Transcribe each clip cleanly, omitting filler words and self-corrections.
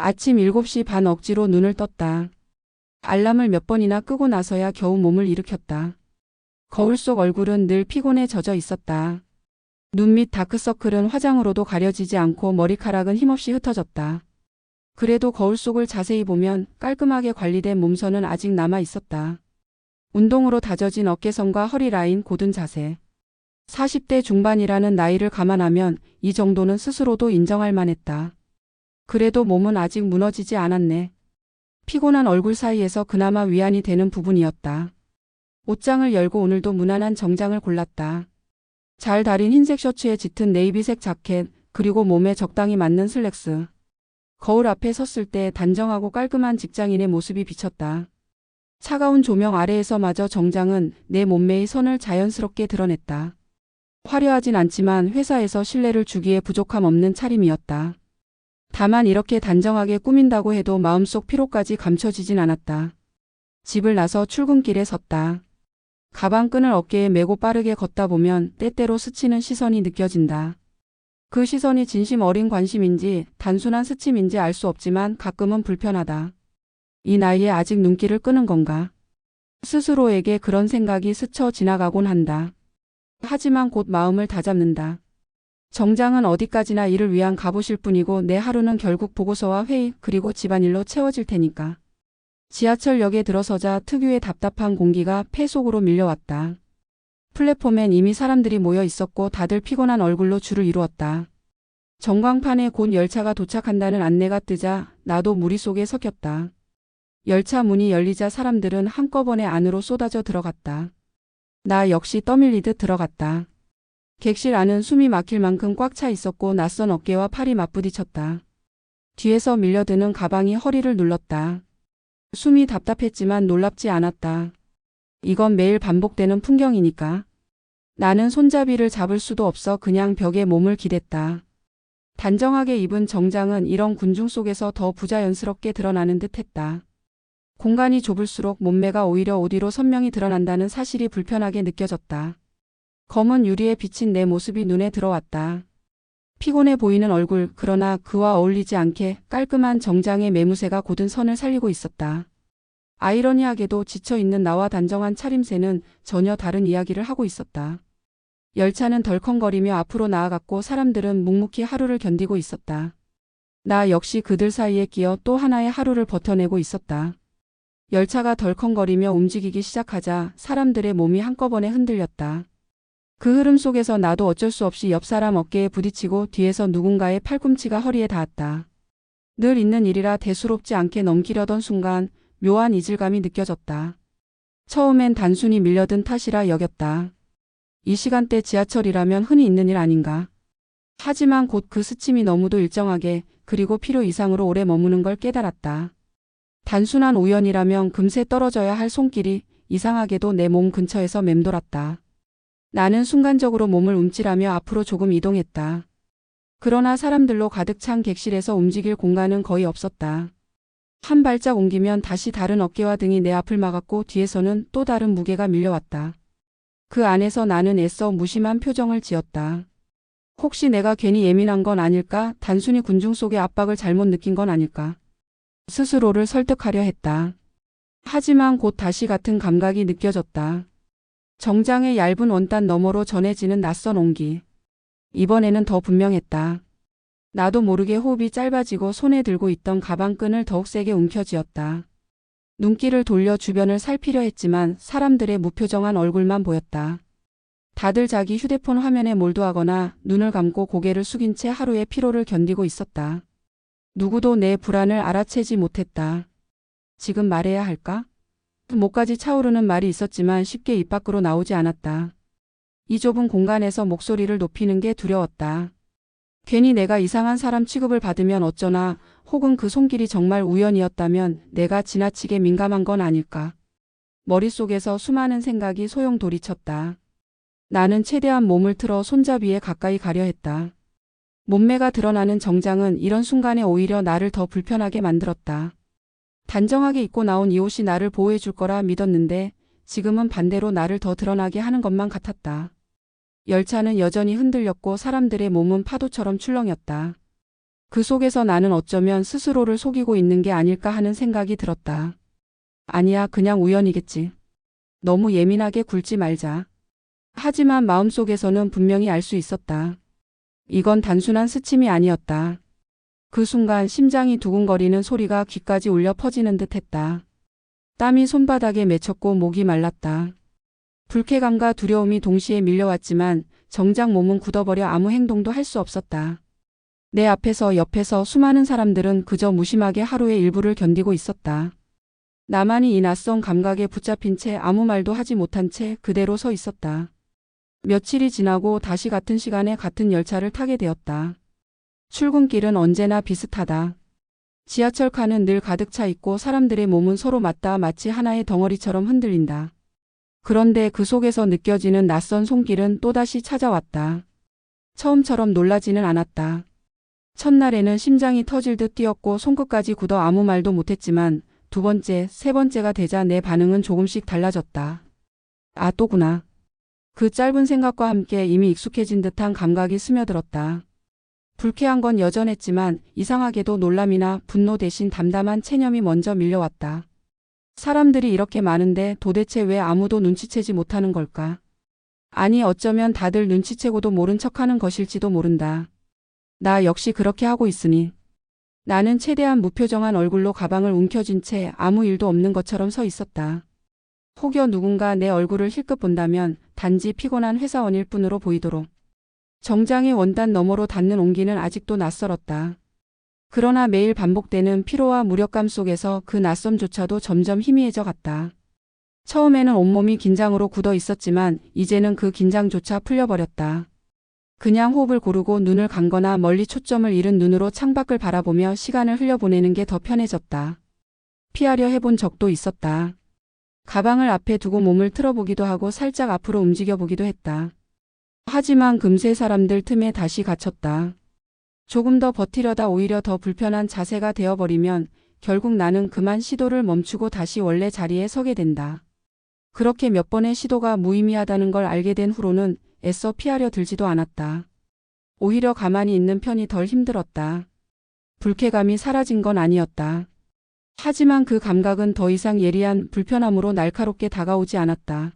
아침 7시 반 억지로 눈을 떴다. 알람을 몇 번이나 끄고 나서야 겨우 몸을 일으켰다. 거울 속 얼굴은 늘 피곤에 젖어 있었다. 눈 밑 다크서클은 화장으로도 가려지지 않고 머리카락은 힘없이 흩어졌다. 그래도 거울 속을 자세히 보면 깔끔하게 관리된 몸선은 아직 남아 있었다. 운동으로 다져진 어깨선과 허리 라인, 고든 자세. 40대 중반이라는 나이를 감안하면 이 정도는 스스로도 인정할 만했다. 그래도 몸은 아직 무너지지 않았네. 피곤한 얼굴 사이에서 그나마 위안이 되는 부분이었다. 옷장을 열고 오늘도 무난한 정장을 골랐다. 잘 다린 흰색 셔츠에 짙은 네이비색 자켓, 그리고 몸에 적당히 맞는 슬랙스. 거울 앞에 섰을 때 단정하고 깔끔한 직장인의 모습이 비쳤다. 차가운 조명 아래에서마저 정장은 내 몸매의 선을 자연스럽게 드러냈다. 화려하진 않지만 회사에서 신뢰를 주기에 부족함 없는 차림이었다. 다만 이렇게 단정하게 꾸민다고 해도 마음속 피로까지 감춰지진 않았다. 집을 나서 출근길에 섰다. 가방끈을 어깨에 메고 빠르게 걷다 보면 때때로 스치는 시선이 느껴진다. 그 시선이 진심 어린 관심인지 단순한 스침인지 알 수 없지만 가끔은 불편하다. 이 나이에 아직 눈길을 끄는 건가? 스스로에게 그런 생각이 스쳐 지나가곤 한다. 하지만 곧 마음을 다잡는다. 정장은 어디까지나 일을 위한 갑옷일 뿐이고 내 하루는 결국 보고서와 회의 그리고 집안일로 채워질 테니까. 지하철역에 들어서자 특유의 답답한 공기가 폐 속으로 밀려왔다. 플랫폼엔 이미 사람들이 모여 있었고 다들 피곤한 얼굴로 줄을 이루었다. 전광판에 곧 열차가 도착한다는 안내가 뜨자 나도 무리 속에 섞였다. 열차 문이 열리자 사람들은 한꺼번에 안으로 쏟아져 들어갔다. 나 역시 떠밀리듯 들어갔다. 객실 안은 숨이 막힐 만큼 꽉 차 있었고 낯선 어깨와 팔이 맞부딪혔다. 뒤에서 밀려드는 가방이 허리를 눌렀다. 숨이 답답했지만 놀랍지 않았다. 이건 매일 반복되는 풍경이니까. 나는 손잡이를 잡을 수도 없어 그냥 벽에 몸을 기댔다. 단정하게 입은 정장은 이런 군중 속에서 더 부자연스럽게 드러나는 듯했다. 공간이 좁을수록 몸매가 오히려 옷 위로 선명히 드러난다는 사실이 불편하게 느껴졌다. 검은 유리에 비친 내 모습이 눈에 들어왔다. 피곤해 보이는 얼굴, 그러나 그와 어울리지 않게 깔끔한 정장의 매무새가 고든 선을 살리고 있었다. 아이러니하게도 지쳐있는 나와 단정한 차림새는 전혀 다른 이야기를 하고 있었다. 열차는 덜컹거리며 앞으로 나아갔고 사람들은 묵묵히 하루를 견디고 있었다. 나 역시 그들 사이에 끼어 또 하나의 하루를 버텨내고 있었다. 열차가 덜컹거리며 움직이기 시작하자 사람들의 몸이 한꺼번에 흔들렸다. 그 흐름 속에서 나도 어쩔 수 없이 옆 사람 어깨에 부딪히고 뒤에서 누군가의 팔꿈치가 허리에 닿았다. 늘 있는 일이라 대수롭지 않게 넘기려던 순간 묘한 이질감이 느껴졌다. 처음엔 단순히 밀려든 탓이라 여겼다. 이 시간대 지하철이라면 흔히 있는 일 아닌가. 하지만 곧 그 스침이 너무도 일정하게 그리고 필요 이상으로 오래 머무는 걸 깨달았다. 단순한 우연이라면 금세 떨어져야 할 손길이 이상하게도 내 몸 근처에서 맴돌았다. 나는 순간적으로 몸을 움찔하며 앞으로 조금 이동했다. 그러나 사람들로 가득 찬 객실에서 움직일 공간은 거의 없었다. 한 발짝 옮기면 다시 다른 어깨와 등이 내 앞을 막았고 뒤에서는 또 다른 무게가 밀려왔다. 그 안에서 나는 애써 무심한 표정을 지었다. 혹시 내가 괜히 예민한 건 아닐까? 단순히 군중 속의 압박을 잘못 느낀 건 아닐까? 스스로를 설득하려 했다. 하지만 곧 다시 같은 감각이 느껴졌다. 정장의 얇은 원단 너머로 전해지는 낯선 온기. 이번에는 더 분명했다. 나도 모르게 호흡이 짧아지고 손에 들고 있던 가방끈을 더욱 세게 움켜쥐었다. 눈길을 돌려 주변을 살피려 했지만 사람들의 무표정한 얼굴만 보였다. 다들 자기 휴대폰 화면에 몰두하거나 눈을 감고 고개를 숙인 채 하루의 피로를 견디고 있었다. 누구도 내 불안을 알아채지 못했다. 지금 말해야 할까? 목까지 차오르는 말이 있었지만 쉽게 입 밖으로 나오지 않았다. 이 좁은 공간에서 목소리를 높이는 게 두려웠다. 괜히 내가 이상한 사람 취급을 받으면 어쩌나, 혹은 그 손길이 정말 우연이었다면 내가 지나치게 민감한 건 아닐까. 머릿속에서 수많은 생각이 소용돌이쳤다. 나는 최대한 몸을 틀어 손잡이에 가까이 가려 했다. 몸매가 드러나는 정장은 이런 순간에 오히려 나를 더 불편하게 만들었다. 단정하게 입고 나온 이 옷이 나를 보호해 줄 거라 믿었는데 지금은 반대로 나를 더 드러나게 하는 것만 같았다. 열차는 여전히 흔들렸고 사람들의 몸은 파도처럼 출렁였다. 그 속에서 나는 어쩌면 스스로를 속이고 있는 게 아닐까 하는 생각이 들었다. 아니야, 그냥 우연이겠지. 너무 예민하게 굴지 말자. 하지만 마음속에서는 분명히 알 수 있었다. 이건 단순한 스침이 아니었다. 그 순간 심장이 두근거리는 소리가 귀까지 울려 퍼지는 듯 했다. 땀이 손바닥에 맺혔고 목이 말랐다. 불쾌감과 두려움이 동시에 밀려왔지만 정작 몸은 굳어버려 아무 행동도 할 수 없었다. 내 앞에서 옆에서 수많은 사람들은 그저 무심하게 하루의 일부를 견디고 있었다. 나만이 이 낯선 감각에 붙잡힌 채 아무 말도 하지 못한 채 그대로 서 있었다. 며칠이 지나고 다시 같은 시간에 같은 열차를 타게 되었다. 출근길은 언제나 비슷하다. 지하철 칸은 늘 가득 차 있고 사람들의 몸은 서로 맞닿아 마치 하나의 덩어리처럼 흔들린다. 그런데 그 속에서 느껴지는 낯선 손길은 또다시 찾아왔다. 처음처럼 놀라지는 않았다. 첫날에는 심장이 터질 듯 뛰었고 손끝까지 굳어 아무 말도 못했지만 두 번째, 세 번째가 되자 내 반응은 조금씩 달라졌다. 아, 또구나. 그 짧은 생각과 함께 이미 익숙해진 듯한 감각이 스며들었다. 불쾌한 건 여전했지만 이상하게도 놀람이나 분노 대신 담담한 체념이 먼저 밀려왔다. 사람들이 이렇게 많은데 도대체 왜 아무도 눈치채지 못하는 걸까? 아니, 어쩌면 다들 눈치채고도 모른 척하는 것일지도 모른다. 나 역시 그렇게 하고 있으니. 나는 최대한 무표정한 얼굴로 가방을 움켜쥔 채 아무 일도 없는 것처럼 서 있었다. 혹여 누군가 내 얼굴을 힐끗 본다면 단지 피곤한 회사원일 뿐으로 보이도록. 정장의 원단 너머로 닿는 온기는 아직도 낯설었다. 그러나 매일 반복되는 피로와 무력감 속에서 그 낯섦조차도 점점 희미해져 갔다. 처음에는 온몸이 긴장으로 굳어 있었지만 이제는 그 긴장조차 풀려버렸다. 그냥 호흡을 고르고 눈을 감거나 멀리 초점을 잃은 눈으로 창밖을 바라보며 시간을 흘려보내는 게 더 편해졌다. 피하려 해본 적도 있었다. 가방을 앞에 두고 몸을 틀어보기도 하고 살짝 앞으로 움직여보기도 했다. 하지만 금세 사람들 틈에 다시 갇혔다. 조금 더 버티려다 오히려 더 불편한 자세가 되어버리면 결국 나는 그만 시도를 멈추고 다시 원래 자리에 서게 된다. 그렇게 몇 번의 시도가 무의미하다는 걸 알게 된 후로는 애써 피하려 들지도 않았다. 오히려 가만히 있는 편이 덜 힘들었다. 불쾌감이 사라진 건 아니었다. 하지만 그 감각은 더 이상 예리한 불편함으로 날카롭게 다가오지 않았다.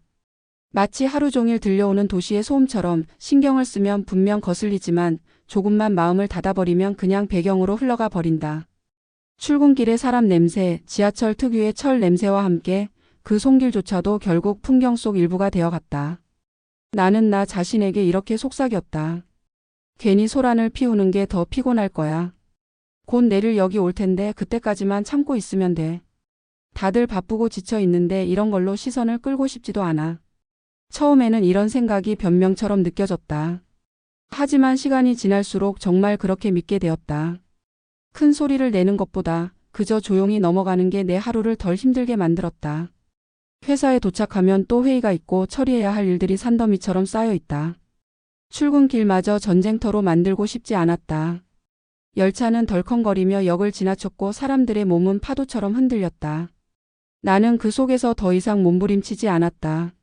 마치 하루 종일 들려오는 도시의 소음처럼 신경을 쓰면 분명 거슬리지만 조금만 마음을 닫아버리면 그냥 배경으로 흘러가 버린다. 출근길의 사람 냄새, 지하철 특유의 철 냄새와 함께 그 손길조차도 결국 풍경 속 일부가 되어갔다. 나는 나 자신에게 이렇게 속삭였다. 괜히 소란을 피우는 게 더 피곤할 거야. 곧 내일 여기 올 텐데 그때까지만 참고 있으면 돼. 다들 바쁘고 지쳐 있는데 이런 걸로 시선을 끌고 싶지도 않아. 처음에는 이런 생각이 변명처럼 느껴졌다. 하지만 시간이 지날수록 정말 그렇게 믿게 되었다. 큰 소리를 내는 것보다 그저 조용히 넘어가는 게 내 하루를 덜 힘들게 만들었다. 회사에 도착하면 또 회의가 있고 처리해야 할 일들이 산더미처럼 쌓여 있다. 출근길마저 전쟁터로 만들고 싶지 않았다. 열차는 덜컹거리며 역을 지나쳤고 사람들의 몸은 파도처럼 흔들렸다. 나는 그 속에서 더 이상 몸부림치지 않았다.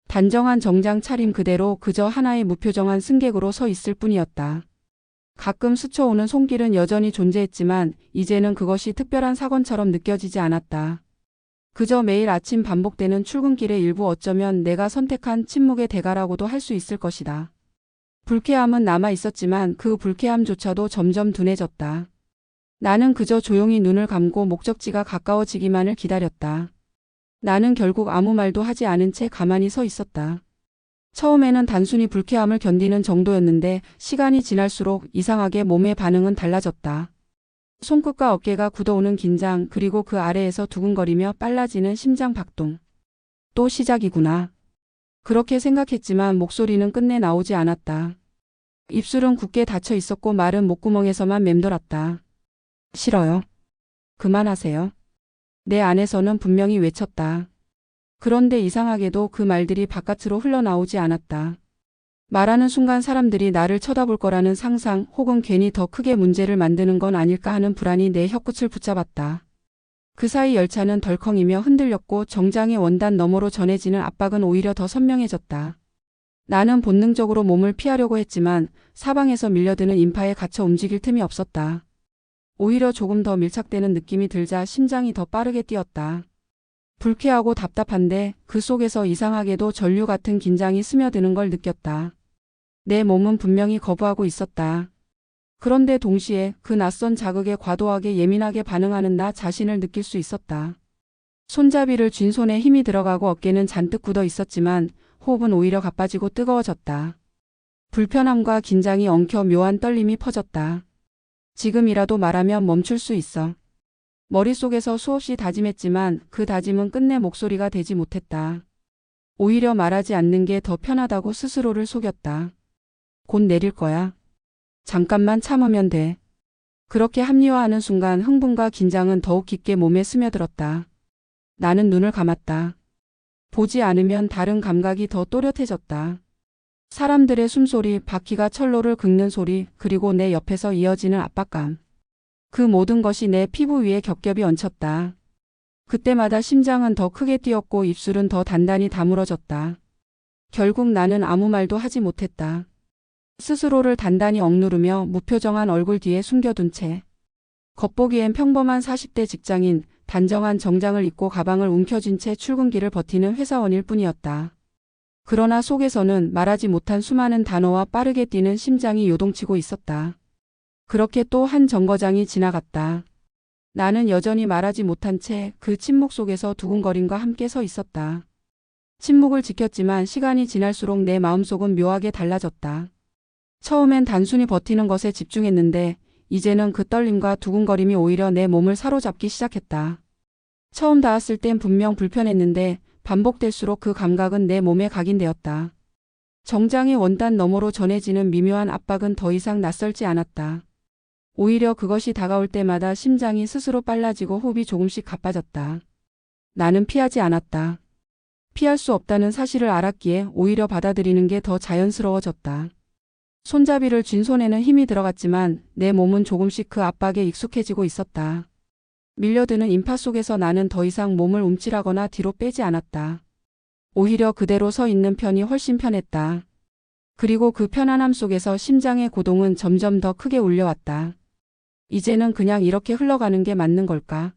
단정한 정장 차림 그대로 그저 하나의 무표정한 승객으로 서 있을 뿐이었다. 가끔 스쳐오는 손길은 여전히 존재했지만 이제는 그것이 특별한 사건처럼 느껴지지 않았다. 그저 매일 아침 반복되는 출근길의 일부, 어쩌면 내가 선택한 침묵의 대가라고도 할 수 있을 것이다. 불쾌함은 남아 있었지만 그 불쾌함조차도 점점 둔해졌다. 나는 그저 조용히 눈을 감고 목적지가 가까워지기만을 기다렸다. 나는 결국 아무 말도 하지 않은 채 가만히 서 있었다. 처음에는 단순히 불쾌함을 견디는 정도였는데 시간이 지날수록 이상하게 몸의 반응은 달라졌다. 손끝과 어깨가 굳어오는 긴장, 그리고 그 아래에서 두근거리며 빨라지는 심장 박동. 또 시작이구나. 그렇게 생각했지만 목소리는 끝내 나오지 않았다. 입술은 굳게 닫혀 있었고 말은 목구멍에서만 맴돌았다. 싫어요. 그만하세요. 내 안에서는 분명히 외쳤다. 그런데 이상하게도 그 말들이 바깥으로 흘러나오지 않았다. 말하는 순간 사람들이 나를 쳐다볼 거라는 상상, 혹은 괜히 더 크게 문제를 만드는 건 아닐까 하는 불안이 내 혀끝을 붙잡았다. 그 사이 열차는 덜컹이며 흔들렸고 정장의 원단 너머로 전해지는 압박은 오히려 더 선명해졌다. 나는 본능적으로 몸을 피하려고 했지만 사방에서 밀려드는 인파에 갇혀 움직일 틈이 없었다. 오히려 조금 더 밀착되는 느낌이 들자 심장이 더 빠르게 뛰었다. 불쾌하고 답답한데 그 속에서 이상하게도 전류 같은 긴장이 스며드는 걸 느꼈다. 내 몸은 분명히 거부하고 있었다. 그런데 동시에 그 낯선 자극에 과도하게 예민하게 반응하는 나 자신을 느낄 수 있었다. 손잡이를 쥔 손에 힘이 들어가고 어깨는 잔뜩 굳어 있었지만 호흡은 오히려 가빠지고 뜨거워졌다. 불편함과 긴장이 엉켜 묘한 떨림이 퍼졌다. 지금이라도 말하면 멈출 수 있어. 머릿속에서 수없이 다짐했지만 그 다짐은 끝내 목소리가 되지 못했다. 오히려 말하지 않는 게 더 편하다고 스스로를 속였다. 곧 내릴 거야. 잠깐만 참으면 돼. 그렇게 합리화하는 순간 흥분과 긴장은 더욱 깊게 몸에 스며들었다. 나는 눈을 감았다. 보지 않으면 다른 감각이 더 또렷해졌다. 사람들의 숨소리, 바퀴가 철로를 긁는 소리, 그리고 내 옆에서 이어지는 압박감. 그 모든 것이 내 피부 위에 겹겹이 얹혔다. 그때마다 심장은 더 크게 뛰었고 입술은 더 단단히 다물어졌다. 결국 나는 아무 말도 하지 못했다. 스스로를 단단히 억누르며 무표정한 얼굴 뒤에 숨겨둔 채. 겉보기엔 평범한 40대 직장인, 단정한 정장을 입고 가방을 움켜쥔 채 출근길을 버티는 회사원일 뿐이었다. 그러나 속에서는 말하지 못한 수많은 단어와 빠르게 뛰는 심장이 요동치고 있었다. 그렇게 또 한 정거장이 지나갔다. 나는 여전히 말하지 못한 채 그 침묵 속에서 두근거림과 함께 서 있었다. 침묵을 지켰지만 시간이 지날수록 내 마음속은 묘하게 달라졌다. 처음엔 단순히 버티는 것에 집중했는데 이제는 그 떨림과 두근거림이 오히려 내 몸을 사로잡기 시작했다. 처음 닿았을 땐 분명 불편했는데 반복될수록 그 감각은 내 몸에 각인되었다. 정장의 원단 너머로 전해지는 미묘한 압박은 더 이상 낯설지 않았다. 오히려 그것이 다가올 때마다 심장이 스스로 빨라지고 호흡이 조금씩 가빠졌다. 나는 피하지 않았다. 피할 수 없다는 사실을 알았기에 오히려 받아들이는 게 더 자연스러워졌다. 손잡이를 쥔 손에는 힘이 들어갔지만 내 몸은 조금씩 그 압박에 익숙해지고 있었다. 밀려드는 인파 속에서 나는 더 이상 몸을 움찔하거나 뒤로 빼지 않았다. 오히려 그대로 서 있는 편이 훨씬 편했다. 그리고 그 편안함 속에서 심장의 고동은 점점 더 크게 울려왔다. 이제는 그냥 이렇게 흘러가는 게 맞는 걸까?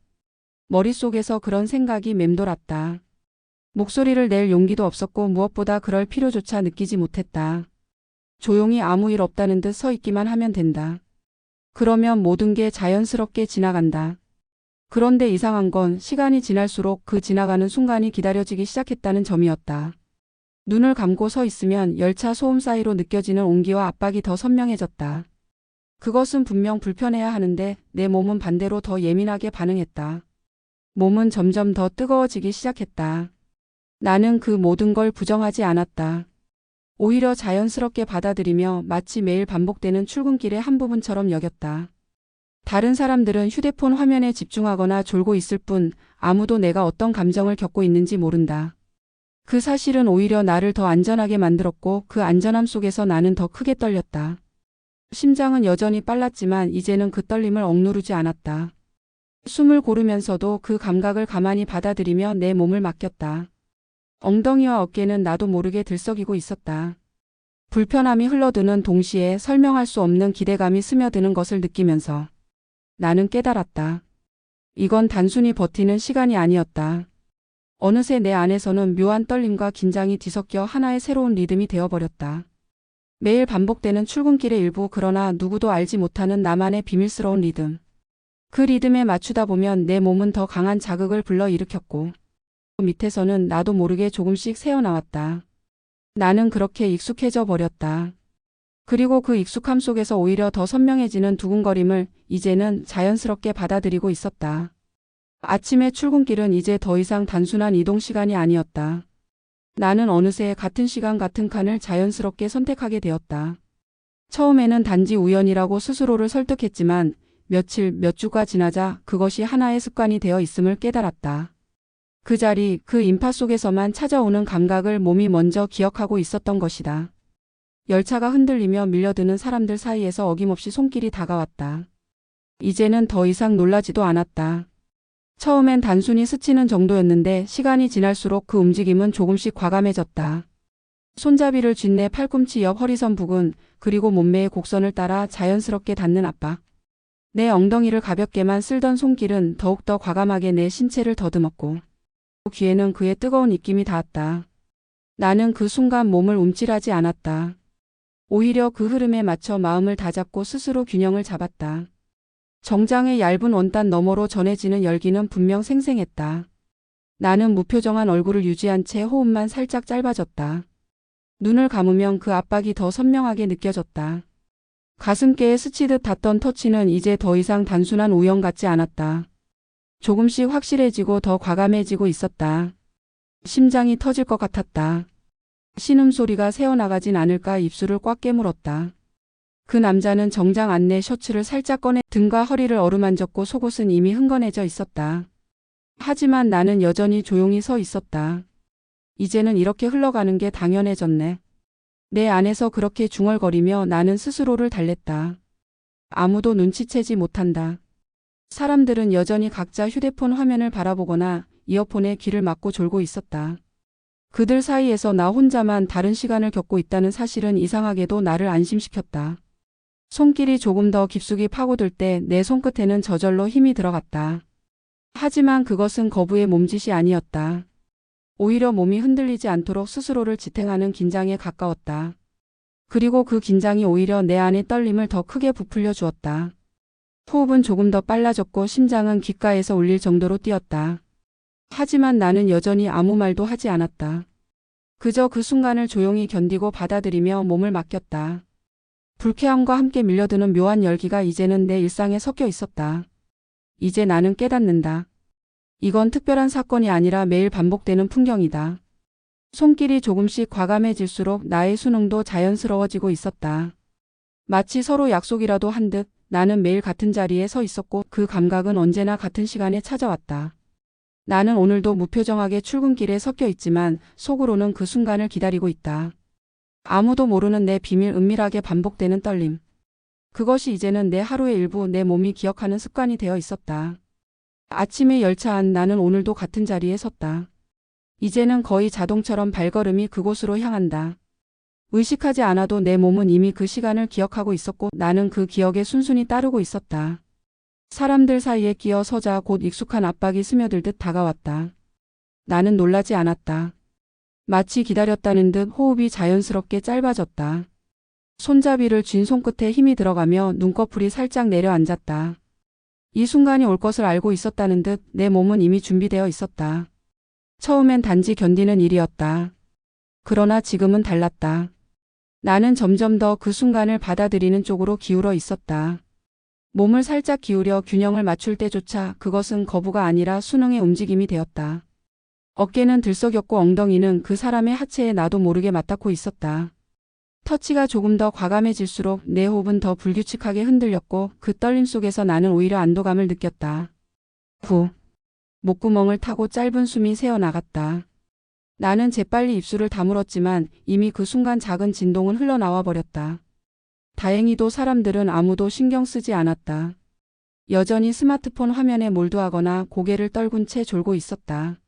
머릿속에서 그런 생각이 맴돌았다. 목소리를 낼 용기도 없었고 무엇보다 그럴 필요조차 느끼지 못했다. 조용히 아무 일 없다는 듯 서 있기만 하면 된다. 그러면 모든 게 자연스럽게 지나간다. 그런데 이상한 건 시간이 지날수록 그 지나가는 순간이 기다려지기 시작했다는 점이었다. 눈을 감고 서 있으면 열차 소음 사이로 느껴지는 온기와 압박이 더 선명해졌다. 그것은 분명 불편해야 하는데 내 몸은 반대로 더 예민하게 반응했다. 몸은 점점 더 뜨거워지기 시작했다. 나는 그 모든 걸 부정하지 않았다. 오히려 자연스럽게 받아들이며 마치 매일 반복되는 출근길의 한 부분처럼 여겼다. 다른 사람들은 휴대폰 화면에 집중하거나 졸고 있을 뿐 아무도 내가 어떤 감정을 겪고 있는지 모른다. 그 사실은 오히려 나를 더 안전하게 만들었고 그 안전함 속에서 나는 더 크게 떨렸다. 심장은 여전히 빨랐지만 이제는 그 떨림을 억누르지 않았다. 숨을 고르면서도 그 감각을 가만히 받아들이며 내 몸을 맡겼다. 엉덩이와 어깨는 나도 모르게 들썩이고 있었다. 불편함이 흘러드는 동시에 설명할 수 없는 기대감이 스며드는 것을 느끼면서 나는 깨달았다. 이건 단순히 버티는 시간이 아니었다. 어느새 내 안에서는 묘한 떨림과 긴장이 뒤섞여 하나의 새로운 리듬이 되어버렸다. 매일 반복되는 출근길의 일부, 그러나 누구도 알지 못하는 나만의 비밀스러운 리듬. 그 리듬에 맞추다 보면 내 몸은 더 강한 자극을 불러일으켰고 밑에서는 나도 모르게 조금씩 새어나왔다. 나는 그렇게 익숙해져 버렸다. 그리고 그 익숙함 속에서 오히려 더 선명해지는 두근거림을 이제는 자연스럽게 받아들이고 있었다. 아침의 출근길은 이제 더 이상 단순한 이동 시간이 아니었다. 나는 어느새 같은 시간 같은 칸을 자연스럽게 선택하게 되었다. 처음에는 단지 우연이라고 스스로를 설득했지만 며칠, 몇 주가 지나자 그것이 하나의 습관이 되어 있음을 깨달았다. 그 자리, 그 인파 속에서만 찾아오는 감각을 몸이 먼저 기억하고 있었던 것이다. 열차가 흔들리며 밀려드는 사람들 사이에서 어김없이 손길이 다가왔다. 이제는 더 이상 놀라지도 않았다. 처음엔 단순히 스치는 정도였는데 시간이 지날수록 그 움직임은 조금씩 과감해졌다. 손잡이를 쥔 내 팔꿈치 옆 허리선 부근, 그리고 몸매의 곡선을 따라 자연스럽게 닿는 압박. 내 엉덩이를 가볍게만 쓸던 손길은 더욱더 과감하게 내 신체를 더듬었고 귀에는 그의 뜨거운 입김이 닿았다. 나는 그 순간 몸을 움찔하지 않았다. 오히려 그 흐름에 맞춰 마음을 다잡고 스스로 균형을 잡았다. 정장의 얇은 원단 너머로 전해지는 열기는 분명 생생했다. 나는 무표정한 얼굴을 유지한 채 호흡만 살짝 짧아졌다. 눈을 감으면 그 압박이 더 선명하게 느껴졌다. 가슴께에 스치듯 닿던 터치는 이제 더 이상 단순한 우연 같지 않았다. 조금씩 확실해지고 더 과감해지고 있었다. 심장이 터질 것 같았다. 신음소리가 새어나가진 않을까 입술을 꽉 깨물었다. 그 남자는 정장 안내 셔츠를 살짝 꺼내 등과 허리를 어루만졌고 속옷은 이미 흥건해져 있었다. 하지만 나는 여전히 조용히 서 있었다. 이제는 이렇게 흘러가는 게 당연해졌네. 내 안에서 그렇게 중얼거리며 나는 스스로를 달랬다. 아무도 눈치채지 못한다. 사람들은 여전히 각자 휴대폰 화면을 바라보거나 이어폰에 귀를 막고 졸고 있었다. 그들 사이에서 나 혼자만 다른 시간을 겪고 있다는 사실은 이상하게도 나를 안심시켰다. 손길이 조금 더 깊숙이 파고들 때 내 손끝에는 저절로 힘이 들어갔다. 하지만 그것은 거부의 몸짓이 아니었다. 오히려 몸이 흔들리지 않도록 스스로를 지탱하는 긴장에 가까웠다. 그리고 그 긴장이 오히려 내 안의 떨림을 더 크게 부풀려 주었다. 호흡은 조금 더 빨라졌고 심장은 귓가에서 울릴 정도로 뛰었다. 하지만 나는 여전히 아무 말도 하지 않았다. 그저 그 순간을 조용히 견디고 받아들이며 몸을 맡겼다. 불쾌함과 함께 밀려드는 묘한 열기가 이제는 내 일상에 섞여 있었다. 이제 나는 깨닫는다. 이건 특별한 사건이 아니라 매일 반복되는 풍경이다. 손길이 조금씩 과감해질수록 나의 수능도 자연스러워지고 있었다. 마치 서로 약속이라도 한 듯 나는 매일 같은 자리에 서 있었고 그 감각은 언제나 같은 시간에 찾아왔다. 나는 오늘도 무표정하게 출근길에 섞여 있지만 속으로는 그 순간을 기다리고 있다. 아무도 모르는 내 비밀 은밀하게 반복되는 떨림. 그것이 이제는 내 하루의 일부 내 몸이 기억하는 습관이 되어 있었다. 아침에 열차 안 나는 오늘도 같은 자리에 섰다. 이제는 거의 자동처럼 발걸음이 그곳으로 향한다. 의식하지 않아도 내 몸은 이미 그 시간을 기억하고 있었고 나는 그 기억에 순순히 따르고 있었다. 사람들 사이에 끼어 서자 곧 익숙한 압박이 스며들듯 다가왔다. 나는 놀라지 않았다. 마치 기다렸다는 듯 호흡이 자연스럽게 짧아졌다. 손잡이를 쥔 손끝에 힘이 들어가며 눈꺼풀이 살짝 내려앉았다. 이 순간이 올 것을 알고 있었다는 듯 내 몸은 이미 준비되어 있었다. 처음엔 단지 견디는 일이었다. 그러나 지금은 달랐다. 나는 점점 더 그 순간을 받아들이는 쪽으로 기울어 있었다. 몸을 살짝 기울여 균형을 맞출 때조차 그것은 거부가 아니라 수능의 움직임이 되었다. 어깨는 들썩였고 엉덩이는 그 사람의 하체에 나도 모르게 맞닿고 있었다. 터치가 조금 더 과감해질수록 내 호흡은 더 불규칙하게 흔들렸고 그 떨림 속에서 나는 오히려 안도감을 느꼈다. 후. 목구멍을 타고 짧은 숨이 새어나갔다. 나는 재빨리 입술을 다물었지만 이미 그 순간 작은 진동은 흘러나와 버렸다. 다행히도 사람들은 아무도 신경 쓰지 않았다. 여전히 스마트폰 화면에 몰두하거나 고개를 떨군 채 졸고 있었다.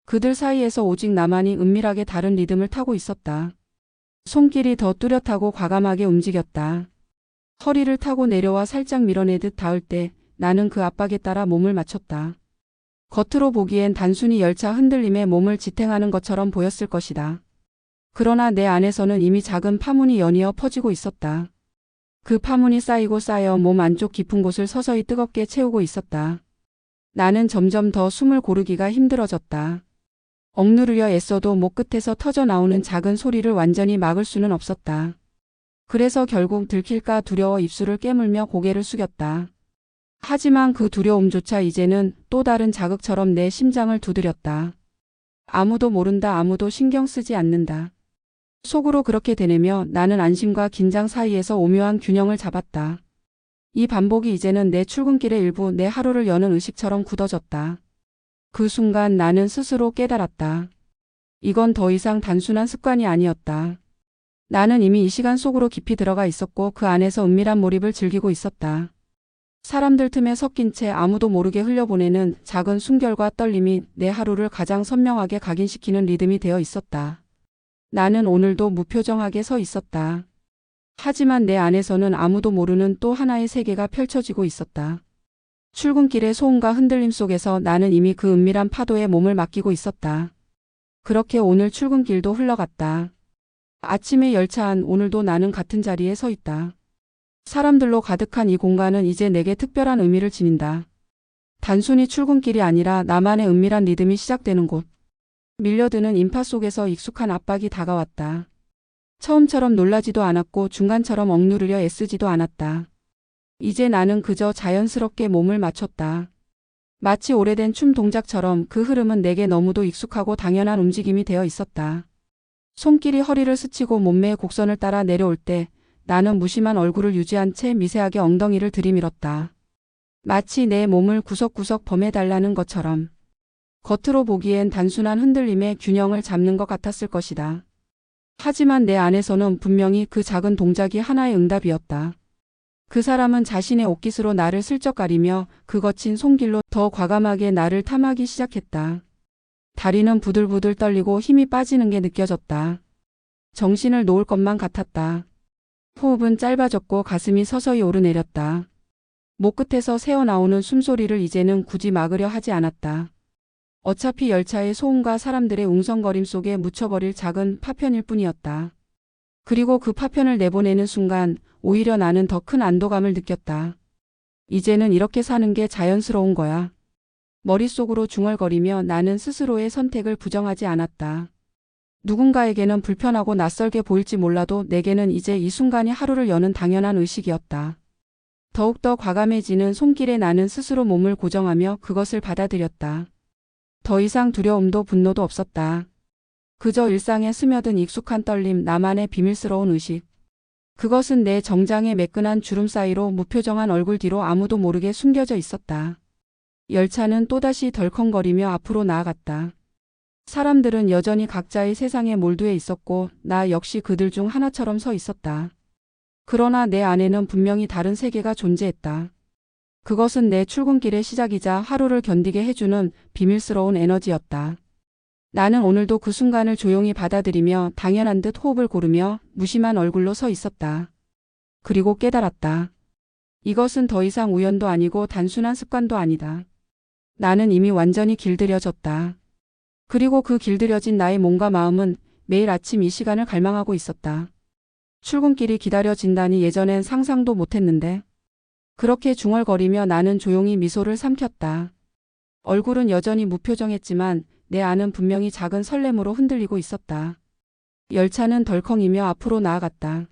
그들 사이에서 오직 나만이 은밀하게 다른 리듬을 타고 있었다. 손길이 더 뚜렷하고 과감하게 움직였다. 허리를 타고 내려와 살짝 밀어내듯 닿을 때 나는 그 압박에 따라 몸을 맞췄다. 겉으로 보기엔 단순히 열차 흔들림에 몸을 지탱하는 것처럼 보였을 것이다. 그러나 내 안에서는 이미 작은 파문이 연이어 퍼지고 있었다. 그 파문이 쌓이고 쌓여 몸 안쪽 깊은 곳을 서서히 뜨겁게 채우고 있었다. 나는 점점 더 숨을 고르기가 힘들어졌다. 억누르려 애써도 목 끝에서 터져 나오는 작은 소리를 완전히 막을 수는 없었다. 그래서 결국 들킬까 두려워 입술을 깨물며 고개를 숙였다. 하지만 그 두려움조차 이제는 또 다른 자극처럼 내 심장을 두드렸다. 아무도 모른다, 아무도 신경 쓰지 않는다. 속으로 그렇게 되뇌며 나는 안심과 긴장 사이에서 오묘한 균형을 잡았다. 이 반복이 이제는 내 출근길의 일부, 내 하루를 여는 의식처럼 굳어졌다. 그 순간 나는 스스로 깨달았다. 이건 더 이상 단순한 습관이 아니었다. 나는 이미 이 시간 속으로 깊이 들어가 있었고 그 안에서 은밀한 몰입을 즐기고 있었다. 사람들 틈에 섞인 채 아무도 모르게 흘려보내는 작은 숨결과 떨림이 내 하루를 가장 선명하게 각인시키는 리듬이 되어 있었다. 나는 오늘도 무표정하게 서 있었다. 하지만 내 안에서는 아무도 모르는 또 하나의 세계가 펼쳐지고 있었다. 출근길의 소음과 흔들림 속에서 나는 이미 그 은밀한 파도에 몸을 맡기고 있었다. 그렇게 오늘 출근길도 흘러갔다. 아침의 열차 안 오늘도 나는 같은 자리에 서 있다. 사람들로 가득한 이 공간은 이제 내게 특별한 의미를 지닌다. 단순히 출근길이 아니라 나만의 은밀한 리듬이 시작되는 곳. 밀려드는 인파 속에서 익숙한 압박이 다가왔다. 처음처럼 놀라지도 않았고 중간처럼 억누르려 애쓰지도 않았다. 이제 나는 그저 자연스럽게 몸을 맞췄다. 마치 오래된 춤 동작처럼 그 흐름은 내게 너무도 익숙하고 당연한 움직임이 되어 있었다. 손길이 허리를 스치고 몸매의 곡선을 따라 내려올 때 나는 무심한 얼굴을 유지한 채 미세하게 엉덩이를 들이밀었다. 마치 내 몸을 구석구석 범해달라는 것처럼. 겉으로 보기엔 단순한 흔들림의 균형을 잡는 것 같았을 것이다. 하지만 내 안에서는 분명히 그 작은 동작이 하나의 응답이었다. 그 사람은 자신의 옷깃으로 나를 슬쩍 가리며 그 거친 손길로 더 과감하게 나를 탐하기 시작했다. 다리는 부들부들 떨리고 힘이 빠지는 게 느껴졌다. 정신을 놓을 것만 같았다. 호흡은 짧아졌고 가슴이 서서히 오르내렸다. 목 끝에서 새어나오는 숨소리를 이제는 굳이 막으려 하지 않았다. 어차피 열차의 소음과 사람들의 웅성거림 속에 묻혀버릴 작은 파편일 뿐이었다. 그리고 그 파편을 내보내는 순간 오히려 나는 더 큰 안도감을 느꼈다. 이제는 이렇게 사는 게 자연스러운 거야. 머릿속으로 중얼거리며 나는 스스로의 선택을 부정하지 않았다. 누군가에게는 불편하고 낯설게 보일지 몰라도 내게는 이제 이 순간이 하루를 여는 당연한 의식이었다. 더욱더 과감해지는 손길에 나는 스스로 몸을 고정하며 그것을 받아들였다. 더 이상 두려움도 분노도 없었다. 그저 일상에 스며든 익숙한 떨림, 나만의 비밀스러운 의식. 그것은 내 정장의 매끈한 주름 사이로 무표정한 얼굴 뒤로 아무도 모르게 숨겨져 있었다. 열차는 또다시 덜컹거리며 앞으로 나아갔다. 사람들은 여전히 각자의 세상에 몰두해 있었고 나 역시 그들 중 하나처럼 서 있었다. 그러나 내 안에는 분명히 다른 세계가 존재했다. 그것은 내 출근길의 시작이자 하루를 견디게 해주는 비밀스러운 에너지였다. 나는 오늘도 그 순간을 조용히 받아들이며 당연한 듯 호흡을 고르며 무심한 얼굴로 서 있었다. 그리고 깨달았다. 이것은 더 이상 우연도 아니고 단순한 습관도 아니다. 나는 이미 완전히 길들여졌다. 그리고 그 길들여진 나의 몸과 마음은 매일 아침 이 시간을 갈망하고 있었다. 출근길이 기다려진다니 예전엔 상상도 못했는데. 그렇게 중얼거리며 나는 조용히 미소를 삼켰다. 얼굴은 여전히 무표정했지만 내 안은 분명히 작은 설렘으로 흔들리고 있었다. 열차는 덜컹이며 앞으로 나아갔다.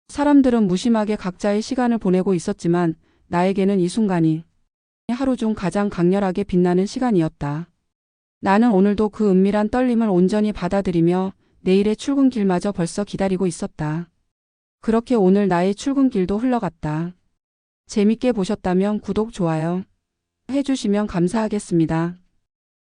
사람들은 무심하게 각자의 시간을 보내고 있었지만 나에게는 이 순간이 하루 중 가장 강렬하게 빛나는 시간이었다. 나는 오늘도 그 은밀한 떨림을 온전히 받아들이며 내일의 출근길마저 벌써 기다리고 있었다. 그렇게 오늘 나의 출근길도 흘러갔다. 재밌게 보셨다면 구독, 좋아요 해주시면 감사하겠습니다.